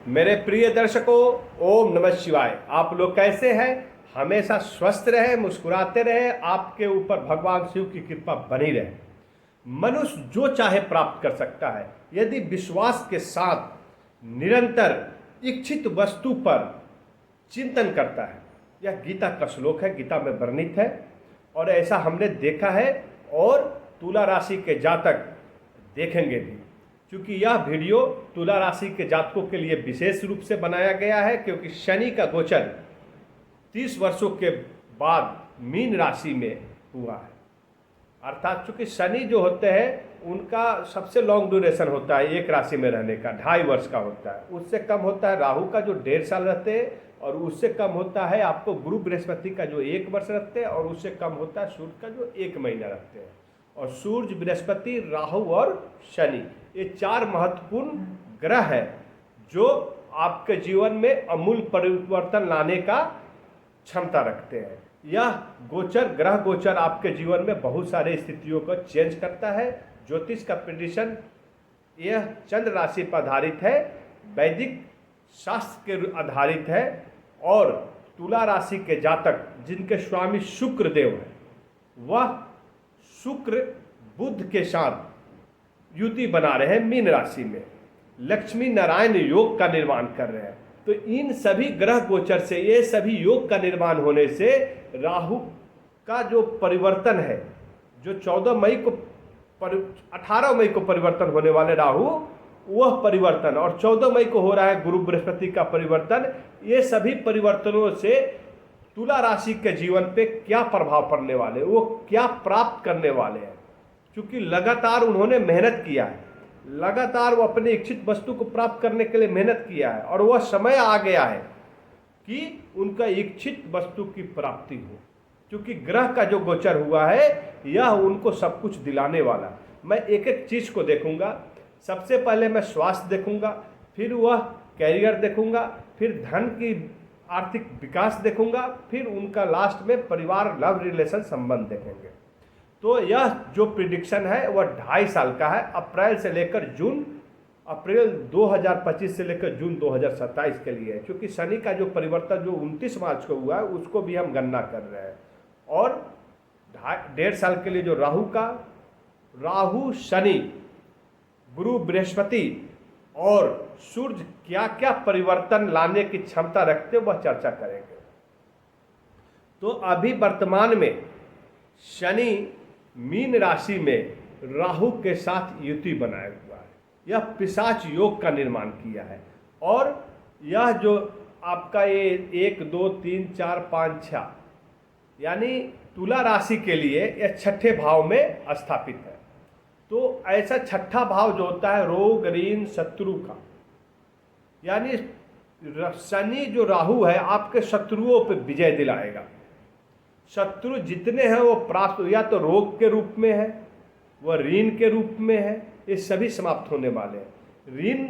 मेरे प्रिय दर्शकों, ओम नमः शिवाय। आप लोग कैसे हैं? हमेशा स्वस्थ रहे, मुस्कुराते रहे, आपके ऊपर भगवान शिव की कृपा बनी रहे। मनुष्य जो चाहे प्राप्त कर सकता है यदि विश्वास के साथ निरंतर इच्छित वस्तु पर चिंतन करता है। यह गीता का श्लोक है, गीता में वर्णित है और ऐसा हमने देखा है और तुला राशि के जातक देखेंगे भी, क्योंकि यह वीडियो तुला राशि के जातकों के लिए विशेष रूप से बनाया गया है, क्योंकि शनि का गोचर 30 वर्षों के बाद मीन राशि में हुआ है। अर्थात चूंकि शनि जो होते हैं उनका सबसे लॉन्ग ड्यूरेशन होता है एक राशि में रहने का, 2.5 वर्ष का होता है। उससे कम होता है राहु का जो 1.5 साल रहते हैं, और उससे कम होता है आपको गुरु बृहस्पति का जो 1 वर्ष रखते हैं, और उससे कम होता है सूर्य का जो 1 महीना रखते हैं। और सूर्य, बृहस्पति, राहु और शनि, ये 4 महत्वपूर्ण ग्रह है जो आपके जीवन में अमूल परिवर्तन लाने का क्षमता रखते हैं। यह गोचर, ग्रह गोचर आपके जीवन में बहुत सारे स्थितियों को चेंज करता है। ज्योतिष का प्रेडिक्शन यह चंद्र राशि पर आधारित है, वैदिक शास्त्र के आधारित है। और तुला राशि के जातक जिनके स्वामी शुक्र देव है, वह शुक्र बुध के साथ युति बना रहे हैं मीन राशि में, लक्ष्मी नारायण योग का निर्माण कर रहे हैं। तो इन सभी ग्रह गोचर से, ये सभी योग का निर्माण होने से राहु का जो परिवर्तन है, जो 18 मई को परिवर्तन होने वाले राहु, वह परिवर्तन, और 14 मई को हो रहा है गुरु बृहस्पति का परिवर्तन। ये सभी परिवर्तनों से तुला राशि के जीवन पे क्या प्रभाव पड़ने वाले, वो क्या प्राप्त करने वाले हैं। क्योंकि लगातार उन्होंने मेहनत किया है, लगातार वो अपने इच्छित वस्तु को प्राप्त करने के लिए मेहनत किया है, और वह समय आ गया है कि उनका इच्छित वस्तु की प्राप्ति हो। क्योंकि ग्रह का जो गोचर हुआ है यह उनको सब कुछ दिलाने वाला। मैं एक एक चीज को देखूंगा। सबसे पहले मैं स्वास्थ्य देखूंगा, फिर वह कैरियर देखूंगा, फिर धन की आर्थिक विकास देखूंगा, फिर उनका लास्ट में परिवार, लव रिलेशन, संबंध देखेंगे। तो यह जो प्रिडिक्शन है वह 2.5 साल का है, अप्रैल से लेकर जून, अप्रैल 2025 से लेकर जून 2027 के लिए है। क्योंकि शनि का जो परिवर्तन जो 29 मार्च को हुआ है उसको भी हम गणना कर रहे हैं। और 1.5 साल के लिए जो राहु, शनि, गुरु, बृहस्पति और सूर्य क्या क्या परिवर्तन लाने की क्षमता रखते वह चर्चा करेंगे। तो अभी वर्तमान में शनि मीन राशि में राहु के साथ युति बनाया हुआ है। यह पिशाच योग का निर्माण किया है। और यह जो आपका ये 1 2 3 4 5 6 यानी तुला राशि के लिए यह 6ठे भाव में स्थापित है। तो ऐसा 6ठा भाव जो होता है रोग, ऋण, शत्रु का, यानी शनि जो राहु है आपके शत्रुओं पर विजय दिलाएगा। शत्रु जितने हैं वो प्राप्त, या तो रोग के रूप में है, वह ऋण के रूप में है, ये सभी समाप्त होने वाले हैं। ऋण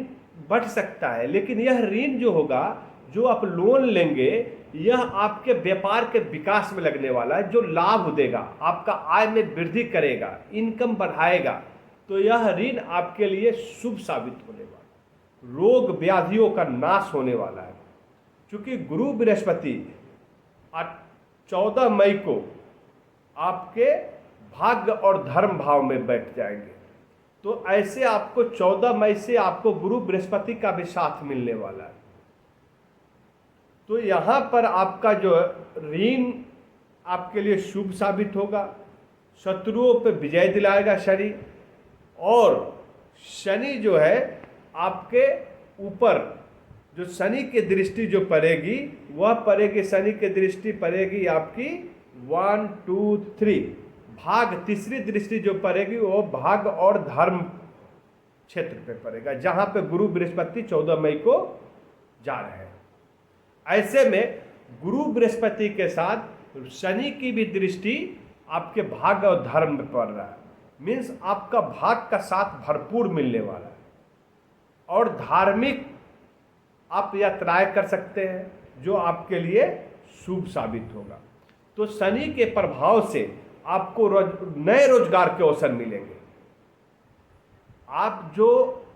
बढ़ सकता है, लेकिन यह ऋण जो होगा, जो आप लोन लेंगे, यह आपके व्यापार के विकास में लगने वाला है, जो लाभ देगा, आपका आय में वृद्धि करेगा, इनकम बढ़ाएगा। तो यह ऋण आपके लिए शुभ साबित होने वाला है। रोग व्याधियों का नाश होने वाला है। क्योंकि गुरु बृहस्पति 14 मई को आपके भाग्य और धर्म भाव में बैठ जाएंगे। तो ऐसे आपको 14 मई से आपको गुरु बृहस्पति का भी साथ मिलने वाला है। तो यहाँ पर आपका जो ऋण आपके लिए शुभ साबित होगा, शत्रुओं पर विजय दिलाएगा शनि। और शनि जो है आपके ऊपर, जो शनि की दृष्टि जो पड़ेगी वह पड़ेगी, शनि की दृष्टि पड़ेगी आपकी 1 2 3 भाग, तीसरी दृष्टि जो पड़ेगी वो भाग और धर्म क्षेत्र पे पड़ेगा, जहां पे गुरु बृहस्पति 14 मई को जा रहे हैं। ऐसे में गुरु बृहस्पति के साथ शनि की भी दृष्टि आपके भाग और धर्म में पड़ रहा है। मीन्स आपका भाग का साथ भरपूर मिलने वाला है। और धार्मिक आप यात्राएं कर सकते हैं जो आपके लिए शुभ साबित होगा। तो शनि के प्रभाव से आपको नए रोजगार के अवसर मिलेंगे। आप जो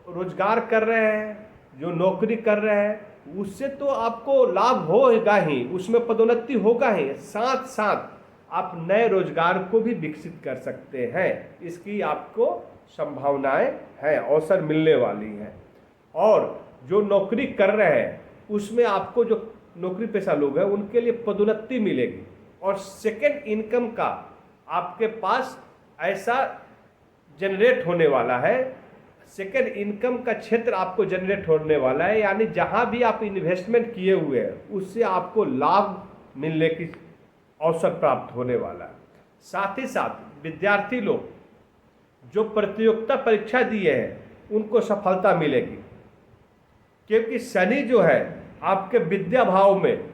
रोजगार कर रहे हैं, जो नौकरी कर रहे हैं उससे तो आपको लाभ होगा ही, उसमें पदोन्नति होगा ही, साथ साथ आप नए रोजगार को भी विकसित कर सकते हैं। इसकी आपको संभावनाएं हैं, अवसर मिलने वाली हैं। और जो नौकरी कर रहे हैं उसमें आपको, जो नौकरी पेशा लोग हैं उनके लिए पदोन्नति मिलेगी और सेकेंड इनकम का आपके पास ऐसा जनरेट होने वाला है, सेकेंड इनकम का क्षेत्र आपको जनरेट होने वाला है, यानी जहां भी आप इन्वेस्टमेंट किए हुए हैं उससे आपको लाभ मिलने की अवसर प्राप्त होने वाला है। साथ ही साथ विद्यार्थी लोग जो प्रतियोगिता परीक्षा दिए हैं उनको सफलता मिलेगी, क्योंकि शनि जो है आपके विद्या भाव में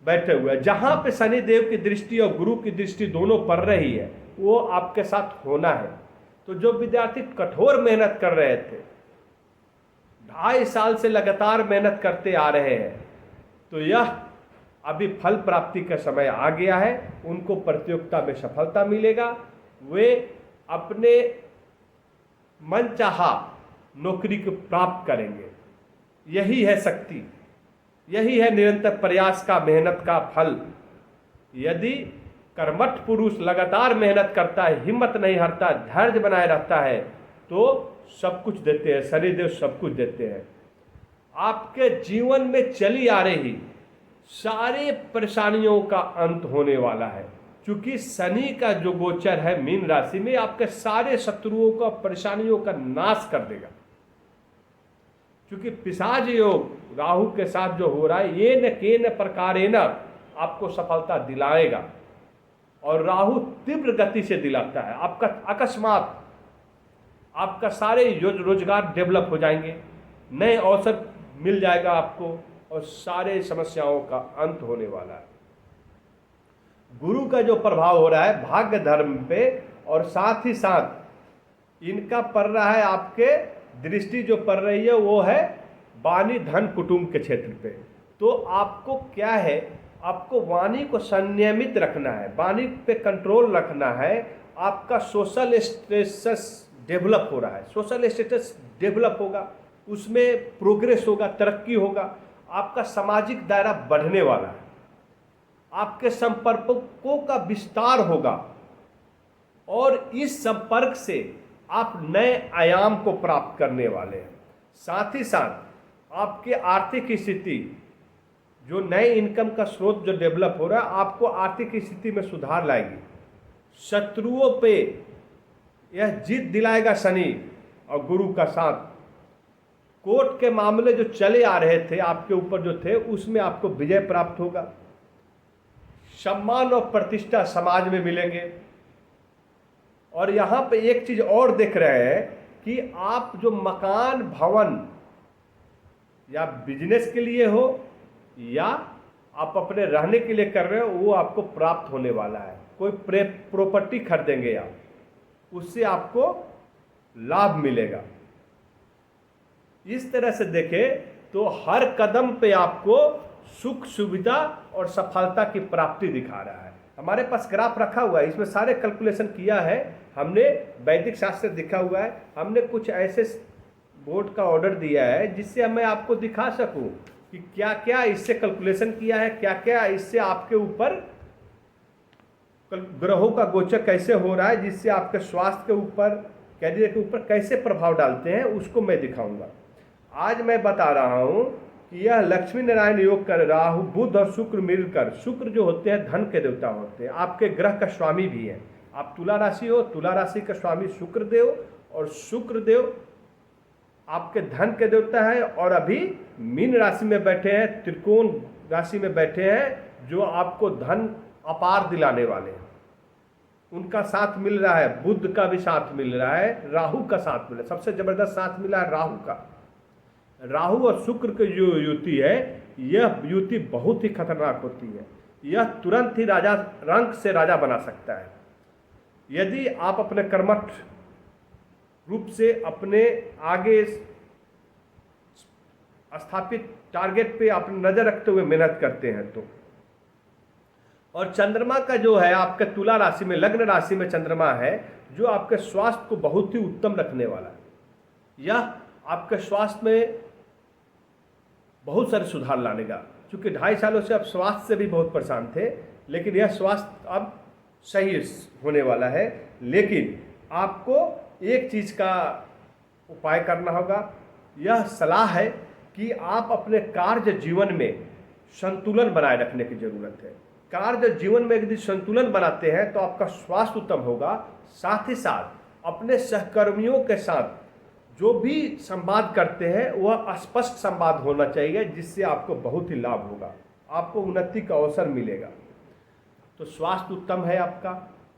बैठे हुए हैं। जहां पे शनि देव की दृष्टि और गुरु की दृष्टि दोनों पड़ रही है वो आपके साथ होना है। तो जो विद्यार्थी कठोर मेहनत कर रहे थे, 2.5 साल से लगातार मेहनत करते आ रहे हैं, तो यह अभी फल प्राप्ति का समय आ गया है। उनको प्रतियोगिता में सफलता मिलेगा, वे अपने मनचाहा नौकरी को प्राप्त करेंगे। यही है शक्ति, यही है निरंतर प्रयास का, मेहनत का फल। यदि कर्मठ पुरुष लगातार मेहनत करता है, हिम्मत नहीं हारता, धैर्य बनाए रहता है, तो सब कुछ देते हैं, शनिदेव सब कुछ देते हैं। आपके जीवन में चली आ रही सारे परेशानियों का अंत होने वाला है, क्योंकि शनि का जो गोचर है मीन राशि में आपके सारे शत्रुओं का, परेशानियों का नाश कर देगा। क्योंकि पिशाच योग राहु के साथ जो हो रहा है, ये न के न प्रकारेण आपको सफलता दिलाएगा। और राहु तीव्र गति से दिलाता है, आपका अकस्मात आपका सारे रोजगार डेवलप हो जाएंगे, नए अवसर मिल जाएगा आपको और सारे समस्याओं का अंत होने वाला है। गुरु का जो प्रभाव हो रहा है भाग्य धर्म पे, और साथ ही साथ इनका पड़ रहा है, आपके दृष्टि जो पड़ रही है वो है वाणी धन कुटुंब के क्षेत्र पे। तो आपको क्या है, आपको वाणी को संयमित रखना है, वाणी पे कंट्रोल रखना है। आपका सोशल स्टेटस डेवलप हो रहा है, सोशल स्टेटस डेवलप होगा, उसमें प्रोग्रेस होगा, तरक्की होगा, आपका सामाजिक दायरा बढ़ने वाला है, आपके संपर्कों का विस्तार होगा और इस संपर्क से आप नए आयाम को प्राप्त करने वाले हैं। साथ ही साथ आपके आर्थिक स्थिति, जो नए इनकम का स्रोत जो डेवलप हो रहा है, आपको आर्थिक स्थिति में सुधार लाएगी। शत्रुओं पे यह जीत दिलाएगा शनि और गुरु का साथ। कोर्ट के मामले जो चले आ रहे थे आपके ऊपर जो थे, उसमें आपको विजय प्राप्त होगा। सम्मान और प्रतिष्ठा समाज में मिलेंगे। और यहाँ पे एक चीज और देख रहे हैं कि आप जो मकान भवन या बिजनेस के लिए हो या आप अपने रहने के लिए कर रहे हो, वो आपको प्राप्त होने वाला है। कोई प्रॉपर्टी खरीदेंगे आप, उससे आपको लाभ मिलेगा। इस तरह से देखें तो हर कदम पे आपको सुख सुविधा और सफलता की प्राप्ति दिखा रहा है। हमारे पास ग्राफ रखा हुआ है, इसमें सारे कैलकुलेशन किया है हमने, वैदिक शास्त्र दिखा हुआ है। हमने कुछ ऐसे बोर्ड का ऑर्डर दिया है जिससे मैं आपको दिखा सकूं कि क्या क्या इससे कैलकुलेशन किया है, क्या क्या इससे आपके ऊपर ग्रहों का गोचर कैसे हो रहा है, जिससे आपके स्वास्थ्य के ऊपर, कैरियर के ऊपर कैसे प्रभाव डालते हैं, उसको मैं दिखाऊंगा। आज मैं बता रहा हूं कि यह लक्ष्मी नारायण योग कर राहु बुध और शुक्र मिलकर, शुक्र जो होते हैं धन के देवता होते हैं, आपके ग्रह का स्वामी भी है। आप तुला राशि हो, तुला राशि का स्वामी शुक्र देव, और शुक्र देव आपके धन के देवता है। और अभी मीन राशि में बैठे हैं, त्रिकोण राशि में बैठे हैं, जो आपको धन अपार दिलाने वाले हैं। उनका साथ मिल रहा है, बुध का भी साथ मिल रहा है, राहु का साथ मिल रहा है। सबसे जबरदस्त साथ मिला है राहु का। राहु और शुक्र की जो युति है, यह युति बहुत ही खतरनाक होती है। यह तुरंत ही राजा, रंक से राजा बना सकता है। यदि आप अपने कर्मठ रूप से अपने आगे स्थापित टारगेट पे अपनी नजर रखते हुए मेहनत करते हैं तो। और चंद्रमा का जो है आपके तुला राशि में, लग्न राशि में चंद्रमा है, जो आपके स्वास्थ्य को बहुत ही उत्तम रखने वाला है। यह आपके स्वास्थ्य में बहुत सारे सुधार लानेगा। क्योंकि 2.5 सालों से आप स्वास्थ्य से भी बहुत परेशान थे, लेकिन यह स्वास्थ्य अब सही होने वाला है। लेकिन आपको एक चीज़ का उपाय करना होगा। यह सलाह है कि आप अपने कार्य जीवन में संतुलन बनाए रखने की ज़रूरत है। कार्य जीवन में यदि संतुलन बनाते हैं तो आपका स्वास्थ्य उत्तम होगा। साथ ही साथ अपने सहकर्मियों के साथ जो भी संवाद करते हैं वह स्पष्ट संवाद होना चाहिए, जिससे आपको बहुत ही लाभ होगा, आपको उन्नति का अवसर मिलेगा। तो स्वास्थ्य उत्तम है, आपका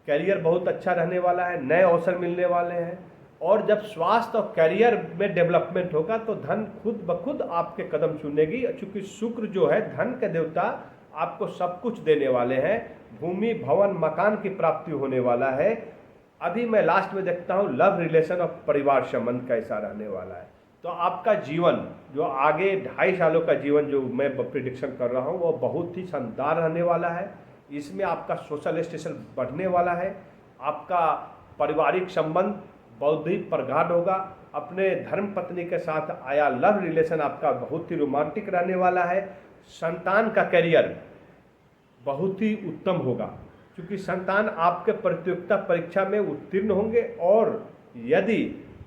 करियर बहुत अच्छा रहने वाला है, नए अवसर मिलने वाले हैं। और जब स्वास्थ्य और करियर में डेवलपमेंट होगा तो धन खुद ब खुद आपके कदम चुनेगी। चूँकि शुक्र जो है धन के देवता, आपको सब कुछ देने वाले हैं। भूमि, भवन, मकान की प्राप्ति होने वाला है। अभी मैं लास्ट में देखता हूँ लव रिलेशन और परिवार संबंध कैसा रहने वाला है। तो आपका जीवन जो आगे 2.5 सालों का जीवन जो मैं प्रिडिक्शन कर रहा हूँ वो बहुत ही शानदार रहने वाला है। इसमें आपका सोशल स्टेटस बढ़ने वाला है, आपका पारिवारिक संबंध बौद्धिक प्रगाढ़ होगा। अपने धर्म पत्नी के साथ आया लव रिलेशन आपका बहुत ही रोमांटिक रहने वाला है। संतान का करियर बहुत ही उत्तम होगा, क्योंकि संतान आपके प्रतियोगिता परीक्षा में उत्तीर्ण होंगे और यदि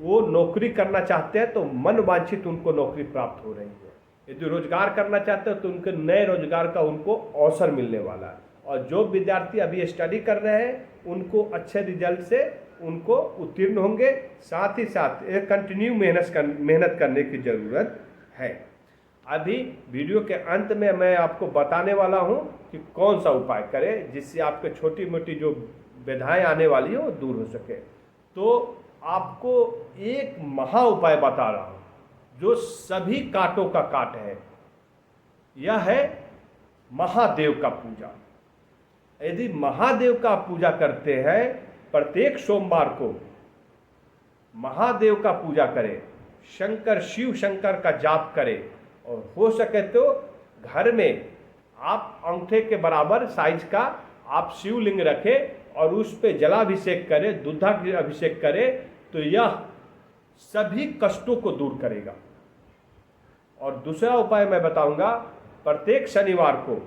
वो नौकरी करना चाहते हैं तो मन वांछित उनको नौकरी प्राप्त हो रही है। यदि रोजगार करना चाहते हैं तो उनके नए रोजगार का उनको अवसर मिलने वाला है। और जो विद्यार्थी अभी स्टडी कर रहे हैं उनको अच्छे रिजल्ट से उनको उत्तीर्ण होंगे। साथ ही साथ एक कंटिन्यू मेहनत करने की ज़रूरत है। अभी वीडियो के अंत में मैं आपको बताने वाला हूं कि कौन सा उपाय करें जिससे आपके छोटी मोटी जो बाधाएं आने वाली हो वो दूर हो सके। तो आपको एक महा उपाय बता रहा हूं जो सभी कांटों का काट है। यह है महादेव का पूजा। यदि महादेव का पूजा करते हैं, प्रत्येक सोमवार को महादेव का पूजा करें, शंकर शिव शंकर का जाप करें और हो सके तो घर में आप अंगूठे के बराबर साइज का आप शिवलिंग रखें और उस पे जलाभिषेक करें, दुग्धाभिषेक करें, तो यह सभी कष्टों को दूर करेगा। और दूसरा उपाय मैं बताऊंगा, प्रत्येक शनिवार को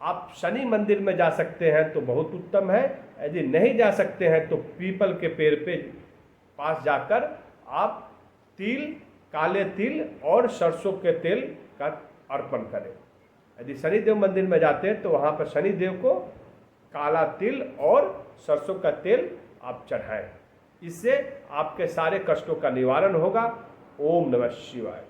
आप शनि मंदिर में जा सकते हैं तो बहुत उत्तम है। यदि नहीं जा सकते हैं तो पीपल के पेड़ पे पास जाकर आप तिल, काले तिल और सरसों के तेल का अर्पण करें। यदि शनिदेव मंदिर में जाते हैं तो वहाँ पर शनिदेव को काला तिल और सरसों का तेल आप चढ़ाएं। इससे आपके सारे कष्टों का निवारण होगा। ओम नमः शिवाय।